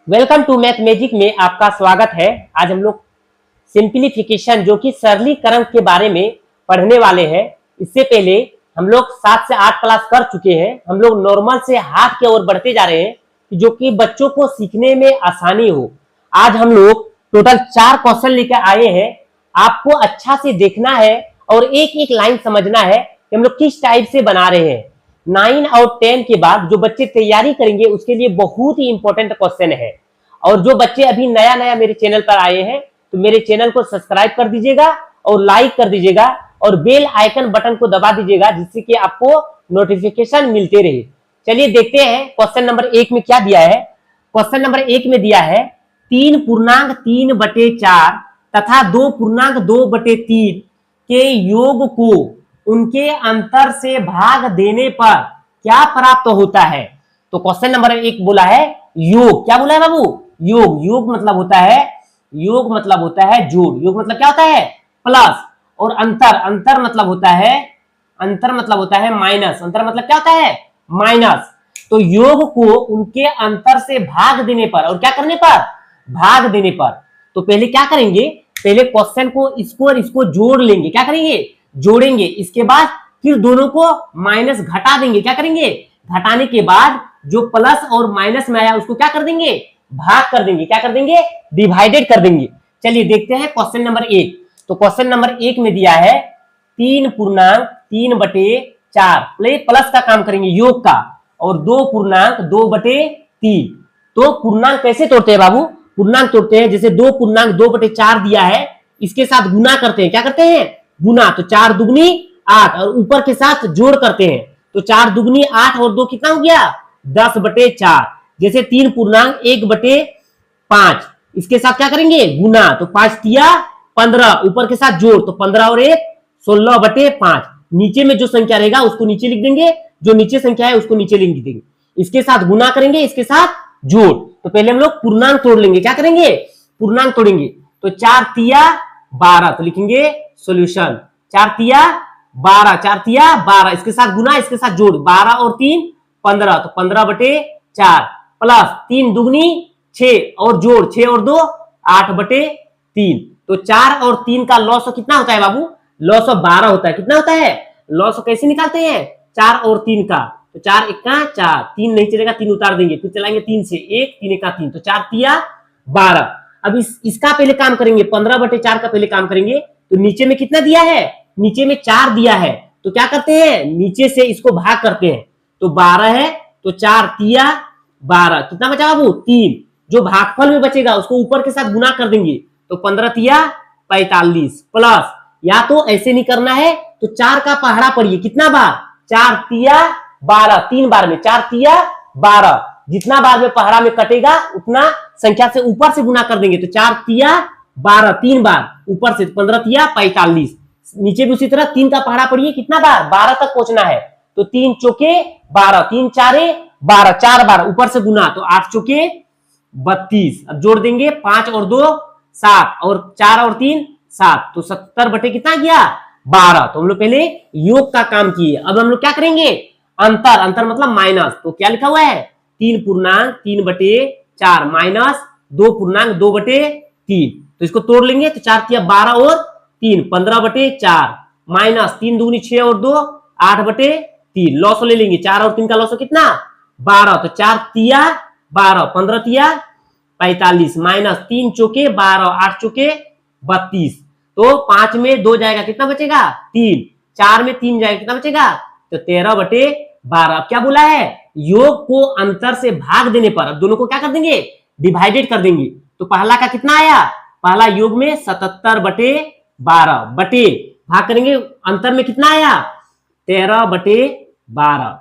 Welcome to math magic में आपका स्वागत है। आज हम लोग सिंप्लीफिकेशन जो कि सरलीकरण के बारे में पढ़ने वाले हैं। इससे पहले हम लोग 7 से 8 क्लास कर चुके हैं। हम लोग नॉर्मल से हाथ की ओर बढ़ते जा रहे हैं जो कि बच्चों को सीखने में आसानी हो। आज हम लोग टोटल 4 क्वेश्चन लेकर आए हैं। आपको अच्छा से देखना है और एक एक लाइन समझना है कि हम लोग किस टाइप से बना रहे हैं। 9 और 10 के बाद जो बच्चे तैयारी करेंगे उसके लिए बहुत ही इंपॉर्टेंट क्वेश्चन है। और जो बच्चे अभी नया नया मेरे चैनल पर आए हैं तो मेरे चैनल को सब्सक्राइब कर दीजिएगा और लाइक कर दीजिएगा और बेल आइकन बटन को दबा दीजिएगा जिससे कि आपको नोटिफिकेशन मिलते रहे। चलिए देखते हैं क्वेश्चन नंबर 1 में क्या दिया है। क्वेश्चन नंबर 1 में दिया है 3.3/4 तथा 2.2/3 के योग को उनके अंतर से भाग देने पर क्या प्राप्त होता है। तो क्वेश्चन नंबर 1 बोला है योग। क्या बोला है बाबू? योग। योग मतलब होता है जोड़। योग मतलब क्या होता है? प्लस। और अंतर, अंतर मतलब होता है माइनस। अंतर मतलब क्या होता है? माइनस। तो योग को उनके अंतर से भाग देने पर, और क्या करने पर? भाग देने पर। तो पहले क्या करेंगे? पहले क्वेश्चन को इसको और इसको जोड़ लेंगे। क्या करेंगे? जोड़ेंगे। इसके बाद फिर दोनों को माइनस घटा देंगे। क्या करेंगे? घटाने के बाद जो प्लस और माइनस में आया उसको क्या कर देंगे? भाग कर देंगे। क्या कर देंगे? डिवाइडेड कर देंगे। चलिए देखते हैं क्वेश्चन नंबर 1। तो क्वेश्चन नंबर 1 में दिया है 3.3/4 प्लस का काम करेंगे योग का, और 2.2/3। तो पूर्णांक कैसे तोड़ते हैं बाबू? पूर्णांक तोड़ते हैं जैसे 2.2/4 दिया है, इसके साथ गुना करते हैं। क्या करते हैं? गुना। तो 4 दुगनी 8 और ऊपर के साथ जोड़ करते हैं। तो 4 दुगनी 8 और 2 कितना हो गया? 10/4। जैसे 3.1/5 इसके साथ क्या करेंगे? गुना। तो 5 तिया 15, ऊपर के साथ जोड़। तो 15 और 1 16/5। नीचे में जो संख्या रहेगा उसको नीचे लिख देंगे, जो नीचे संख्या है उसको नीचे लिख देंगे। इसके साथ गुना करेंगे, इसके साथ जोड़। तो पहले हम लोग पूर्णांक तोड़ लेंगे। क्या करेंगे? पूर्णांक तोड़ेंगे। तो 4 तिया 12, तो लिखेंगे सॉल्यूशन 4 तिया 12, 4 तिया 12, इसके साथ गुना, इसके साथ जोड़। 12 और 3 15, तो 15/4 प्लस 3 दुगनी 6 और जोड़ 6 और 2 8/3। तो 4 और 3 का लॉस कितना होता है बाबू? लॉस 12 होता है। कितना होता है? लॉस कैसे निकालते हैं? 4 और 3 का। तो 4 1 4, 3 नहीं चलेगा, 3 उतार देंगे, फिर चलाएंगे 3 से 1, 3 1 3, तो 4 तिया 12। अब इसका पहले काम करेंगे, 15/4 का पहले काम करेंगे। तो नीचे में कितना दिया है? नीचे में 4 दिया है। तो क्या करते हैं? नीचे से इसको भाग करते हैं। तो 12 है, तो 4 तिया 12, कितना बचा बाबू? 3। जो भागफल में बचेगा उसको ऊपर के साथ गुना कर देंगे। तो 15 तिया 45 प्लस, या तो ऐसे नहीं करना है तो 4 का पहाड़ा पढ़िए। कितना बार? 4 तिया 12, 3 बार में 4 तिया 12। जितना बार में पहाड़ा में कटेगा उतना संख्या से ऊपर से गुना कर देंगे। तो 4 तिया 12 3 बार ऊपर से, 15 तिया 45। नीचे भी उसी तरह 3 का पहाड़ा पढ़िए। कितना बार? 12 तक पहुंचना है। तो 3 चौके 12, 3 चारे 12, 4 बार ऊपर से गुना, तो 8 चौके 32। अब जोड़ देंगे 5 और 2 7 और 4 और 3 7, तो 70 कितना गया? 12। तो हम लोग पहले योग का काम किए। अब हम लोग क्या करेंगे? अंतर। अंतर मतलब माइनस। तो क्या लिखा हुआ है? 3.3/4 माइनस 2.2/3। तो इसको तोड़ लेंगे। तो 4 तिया 12 और 3 15/4 माइनस 3 दुगनी 6 और 2 8/3। लॉस ले लेंगे। 4 और 3 का लॉस कितना? 12। तो 4 तिया 12, 15 तिया 45 माइनस 3 चौके 12, 8 चौके 32। तो 5 में 2 जाएगा, कितना बचेगा? 3। 4 में 3 जाएगा, कितना बचेगा? तो 13/12। क्या बोला है? योग को अंतर से भाग देने पर। अब दोनों को क्या कर देंगे? डिवाइडेड कर देंगे। तो पहला का कितना आया? पहला योग में 77/12 बटे, भाग करेंगे अंतर में कितना आया? 13/12।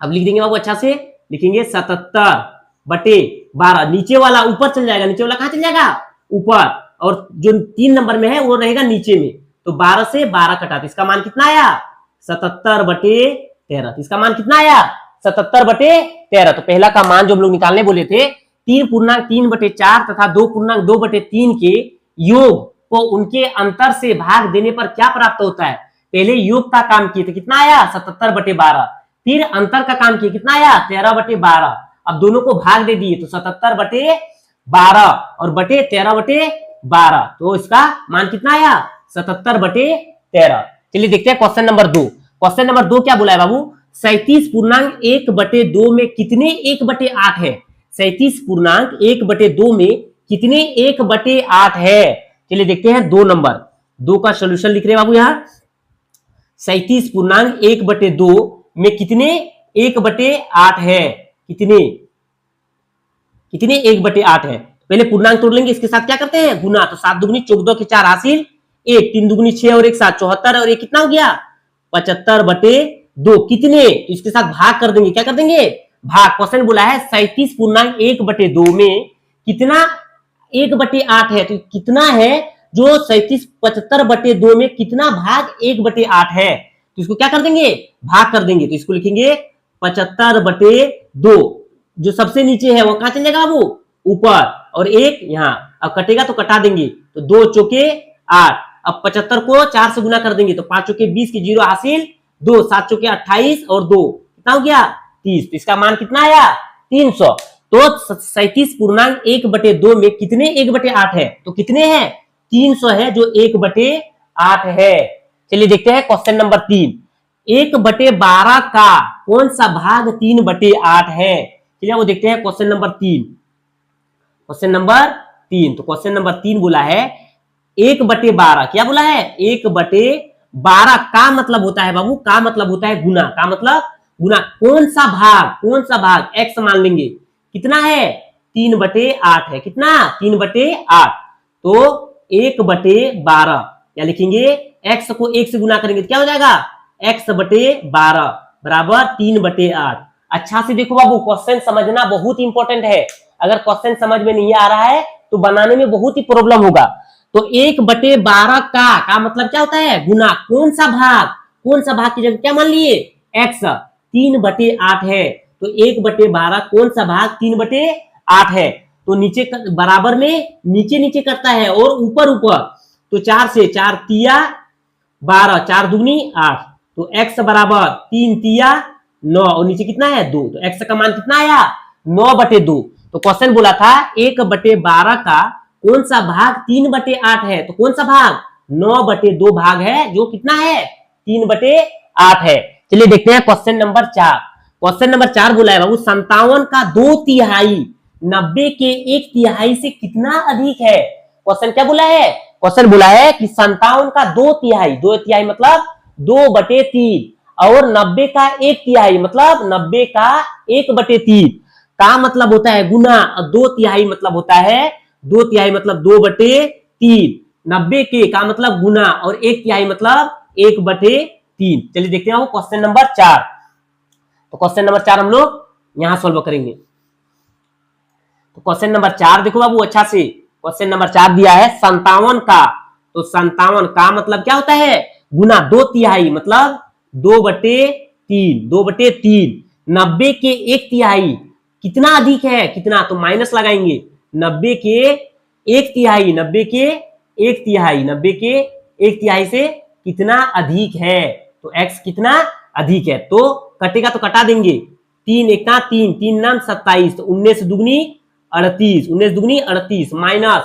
अब लिख देंगे बाबू, अच्छा से लिखेंगे 77/12। नीचे वाला ऊपर चल जाएगा। नीचे वाला कहां चल जाएगा? ऊपर। और जो 3 नंबर में है वो रहेगा नीचे में। तो 12 से 12 कटा, तो इसका मान कितना आया? 77/13। इसका मान कितना आया? 77/13। तो पहला का मान जो हम लोग निकालने बोले थे 3.3/4 तथा 2.2/3 के योग को उनके अंतर से भाग देने पर क्या प्राप्त होता है। पहले योग का काम किए थे, कितना आया? 77/12। फिर अंतर का काम किया, कितना आया? 13/12। अब दोनों को भाग दे दिए तो 77/12 और बटे 13/12, तो इसका मान कितना आया 77/13। चलिए देखते हैं क्वेश्चन नंबर 2। क्वेश्चन नंबर 2 क्या बोला है बाबू, 37.1/2 में कितने 1/8 है? 37.1/2 में कितने 1/8 है? चलिए देखते हैं 2 नंबर, 2 का सोल्यूशन लिख रहे हैं बाबू यहां। 37.1/2 में कितने 1/8 है? कितने 1/8 है? पहले पूर्णांक तोड़ लेंगे, इसके साथ क्या करते हैं गुना, तो 7 दूनी 14 के 4 हासिल 1, 3 दूनी 6 और 1 7 74 और 1 कितना हो गया 75/2। कितने, तो इसके साथ भाग कर देंगे, क्या कर देंगे भाग। क्वेश्चन बोला है 37.1/2 में कितना 1/8 है, तो कितना है जो 75/2 में कितना भाग 1/8 है, तो इसको क्या कर देंगे भाग कर देंगे, तो इसको लिखेंगे 75/2। जो सबसे नीचे है वो कहां चले जाएगा वो ऊपर, और 1 यहां, अब कटेगा तो कटा देंगे, तो 2 चौके 8, अब 75 को 4 से गुना कर देंगे तो 5 चौके 20 की 0 हासिल 2, 7 चौके 28 और 2 कितना हो गया 30, तो इसका मान कितना आया 300। तो 37.1/2 में कितने 1/8 है, तो कितने हैं 300 है, जो 1/8 है। चलिए देखते हैं क्वेश्चन नंबर 3। 1/12 का कौन सा भाग 3/8 है? चलिए वो देखते हैं क्वेश्चन नंबर 3। क्वेश्चन नंबर 3, तो क्वेश्चन नंबर 3 बोला है 1/12, क्या बोला है 1/12 का मतलब होता है बाबू, का मतलब होता है गुना, का मतलब गुना। कौन सा भाग x मान लेंगे, कितना है 3/8 है, कितना 3/8, तो 1/12 क्या लिखेंगे, x को 1 से गुना करेंगे तो क्या हो जाएगा x/12 बराबर 3/8। अच्छा से देखो बाबू, क्वेश्चन समझना बहुत इंपॉर्टेंट है। अगर क्वेश्चन समझ में नहीं आ रहा है तो बनाने में बहुत ही प्रॉब्लम होगा। तो 1/12 का मतलब क्या होता है गुना। कौन सा भाग की जगह क्या मान लिए x, 3/8 है, तो 1/12 कौन सा भाग 3/8 है, तो नीचे बराबर में नीचे करता है और ऊपर, तो 4 से 4 तिया 12, 4 दूनी 8, तो x बराबर 3 तिया 9 और नीचे कितना है 2, तो x का मान कितना आया 9/2। तो क्वेश्चन बोला था 1/12 का कौन सा भाग 3/8 है, तो कौन सा भाग 9/2 भाग है, जो कितना है 3/8 है। चलिए देखते हैं क्वेश्चन नंबर 4। क्वेश्चन नंबर 4 बोला है बाबू 57 का 2/3 90 के 1/3 से कितना अधिक है। क्वेश्चन क्या बोला है, क्वेश्चन बोला है कि 57 का 2/3 मतलब 2/3 और 90 का 1/3 मतलब 90 का 1/3 का मतलब होता है गुना, और 2/3 मतलब होता है 2/3 मतलब 2/3, 90 के का मतलब गुना और 1/3 मतलब 1/3। चलिए देखते हैं क्वेश्चन नंबर 4। तो क्वेश्चन नंबर 4 हम लोग यहां सॉल्व करेंगे। तो क्वेश्चन नंबर 4 देखो बाबू अच्छा से, क्वेश्चन नंबर 4 दिया है 57 का, तो 57 का मतलब क्या होता है गुना, 2/3 मतलब 2/3, 90 के 1/3 कितना अधिक है, कितना, तो माइनस लगाएंगे, 90 के 1/3, 90 के 1/3, 90 के 1/3 से कितना अधिक है, तो x कितना अधिक है, तो कटेगा तो कटा देंगे, 3 1 3, 3 9 27, तो 19 दुगनी 38, 19 दुगनी 38 माइनस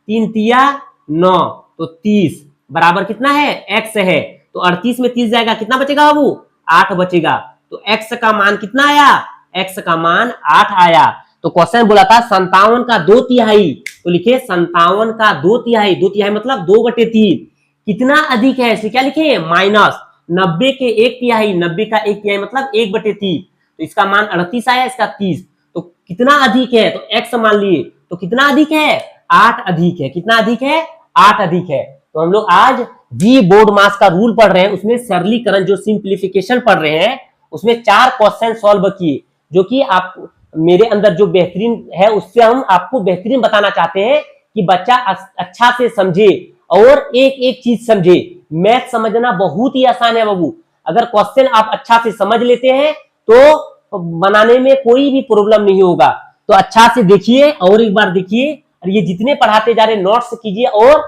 3 तिया 9, तो 30 बराबर कितना है x है, तो 38 में 30 जाएगा, कितना बचेगा बाबू 8 बचेगा, तो x का मान कितना आया, x का मान 8 आया। तो क्वेश्चन बोला था 57 का 2/3, तो लिखे 57 का 2/3, 2/3 मतलब 2/3 कितना अधिक है, इसलिए क्या लिखे माइनस 90 के 1/3, 90 का 1/3 मतलब 1/3, तो इसका मान 38 आया, इसका 30, तो कितना अधिक है, तो x मान लिए, तो कितना अधिक है 8 अधिक है, कितना अधिक है 8 अधिक है। तो हम लोग आज जी बोर्ड मास का रूल पढ़ रहे हैं, उसमें सरलीकरण जो सिंप्लीफिकेशन पढ़ रहे हैं, उसमें 4 क्वेश्चन सॉल्व किए, जो कि आप मेरे अंदर जो बेहतरीन है उससे हम आपको बेहतरीन बताना चाहते हैं कि बच्चा अच्छा से समझे और एक एक चीज समझे। मैथ समझना बहुत ही आसान है बाबू, अगर क्वेश्चन आप अच्छा से समझ लेते हैं तो बनाने में कोई भी प्रॉब्लम नहीं होगा। तो अच्छा से देखिए और एक बार देखिए, और ये जितने पढ़ाते जा रहे नोट्स कीजिए और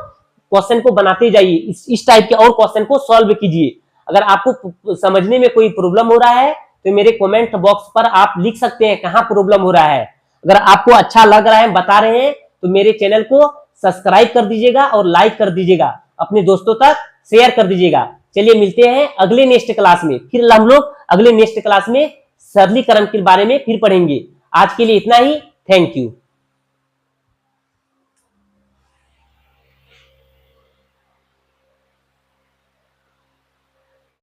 क्वेश्चन को बनाते जाइए, इस टाइप के और क्वेश्चन को सॉल्व कीजिए। अगर आपको समझने में कोई प्रॉब्लम हो रहा है तो मेरे कमेंट बॉक्स पर आप लिख सकते हैं कहां प्रॉब्लम हो रहा है। अगर आपको अच्छा लग रहा है, बता रहे हैं, तो मेरे चैनल को सब्सक्राइब कर दीजिएगा और लाइक कर दीजिएगा, अपने दोस्तों तक शेयर कर दीजिएगा। चलिए मिलते हैं अगले नेक्स्ट क्लास में, फिर हम लोग अगले नेक्स्ट क्लास में सरलीकरण के बारे में फिर पढ़ेंगे। आज के लिए इतना ही, थैंक यू।